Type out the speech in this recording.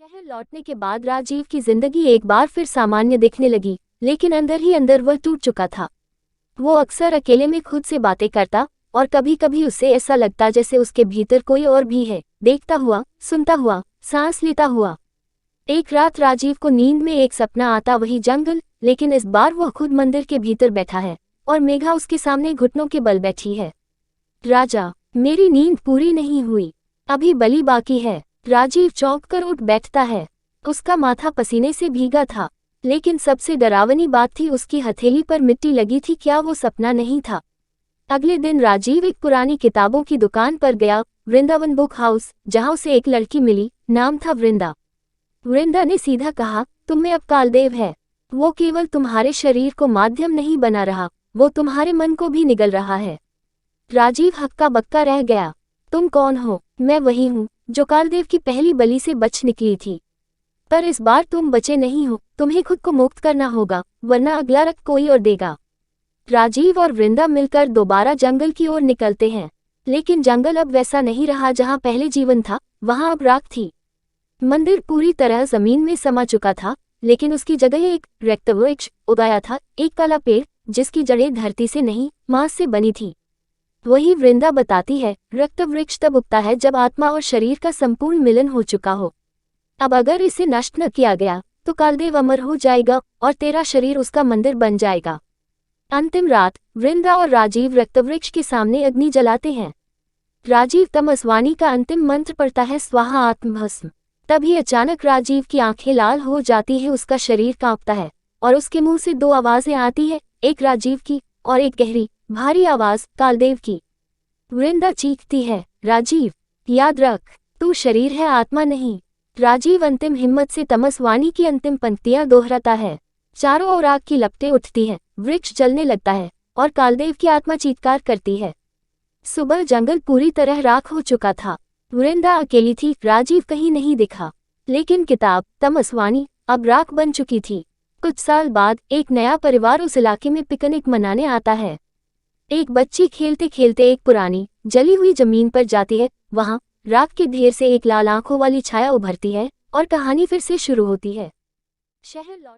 शहर लौटने के बाद राजीव की जिंदगी एक बार फिर सामान्य दिखने लगी, लेकिन अंदर ही अंदर वह टूट चुका था। वो अक्सर अकेले में खुद से बातें करता और कभी कभी उसे ऐसा लगता जैसे उसके भीतर कोई और भी है, देखता हुआ, सुनता हुआ, सांस लेता हुआ। एक रात राजीव को नींद में एक सपना आता, वही जंगल, लेकिन इस बार वह खुद मंदिर के भीतर बैठा है और मेघा उसके सामने घुटनों के बल बैठी है। राजा, मेरी नींद पूरी नहीं हुई, अभी बलि बाकी है। राजीव चौंक कर उठ बैठता है। उसका माथा पसीने से भीगा था, लेकिन सबसे डरावनी बात थी उसकी हथेली पर मिट्टी लगी थी। क्या वो सपना नहीं था? अगले दिन राजीव एक पुरानी किताबों की दुकान पर गया, वृंदावन बुक हाउस, जहां उसे एक लड़की मिली, नाम था वृंदा। वृंदा ने सीधा कहा, तुम में अब कालदेव है। वो केवल तुम्हारे शरीर को माध्यम नहीं बना रहा, वो तुम्हारे मन को भी निगल रहा है। राजीव हक्का बक्का रह गया। तुम कौन हो? मैं वही हूँ जो कालदेव की पहली बलि से बच निकली थी। पर इस बार तुम बचे नहीं हो, तुम्हें खुद को मुक्त करना होगा, वरना अगला रक्त कोई और देगा। राजीव और वृंदा मिलकर दोबारा जंगल की ओर निकलते हैं, लेकिन जंगल अब वैसा नहीं रहा जहां पहले जीवन था, वहां अब राख थी। मंदिर पूरी तरह जमीन में समा चुका था, लेकिन उसकी जगह एक रक्तवृक्ष उगाया था, एक काला पेड़ जिसकी जड़ें धरती से नहीं, मांस से बनी थी। वही वृंदा बताती है, रक्तवृक्ष तब उगता है जब आत्मा और शरीर का संपूर्ण मिलन हो चुका हो। अब अगर इसे नष्ट न किया गया तो कालदेव अमर हो जाएगा और तेरा शरीर उसका मंदिर बन जाएगा। अंतिम रात, वृंदा और राजीव रक्तवृक्ष के सामने अग्नि जलाते हैं। राजीव तमस्वानी का अंतिम मंत्र पढ़ता है, स्वाहा आत्मभस्म। तभी अचानक राजीव की आंखें लाल हो जाती है, उसका शरीर कांपता है और उसके मुंह से दो आवाजें आती है, एक राजीव की और एक गहरी भारी आवाज कालदेव की। वृंदा चीखती है, राजीव, याद रख, तू शरीर है, आत्मा नहीं। राजीव अंतिम हिम्मत से तमस्वानी की अंतिम पंक्तियां दोहराता है। चारों ओर आग की लपटें उठती हैं, वृक्ष जलने लगता है और कालदेव की आत्मा चीत्कार करती है। सुबह जंगल पूरी तरह राख हो चुका था। वृंदा अकेली थी, राजीव कहीं नहीं दिखा, लेकिन किताब तमस्वानी अब राख बन चुकी थी। कुछ साल बाद एक नया परिवार उस इलाके में पिकनिक मनाने आता है। एक बच्ची खेलते खेलते एक पुरानी जली हुई जमीन पर जाती है। वहां राख के ढेर से एक लाल आंखों वाली छाया उभरती है और कहानी फिर से शुरू होती है। शहर लौट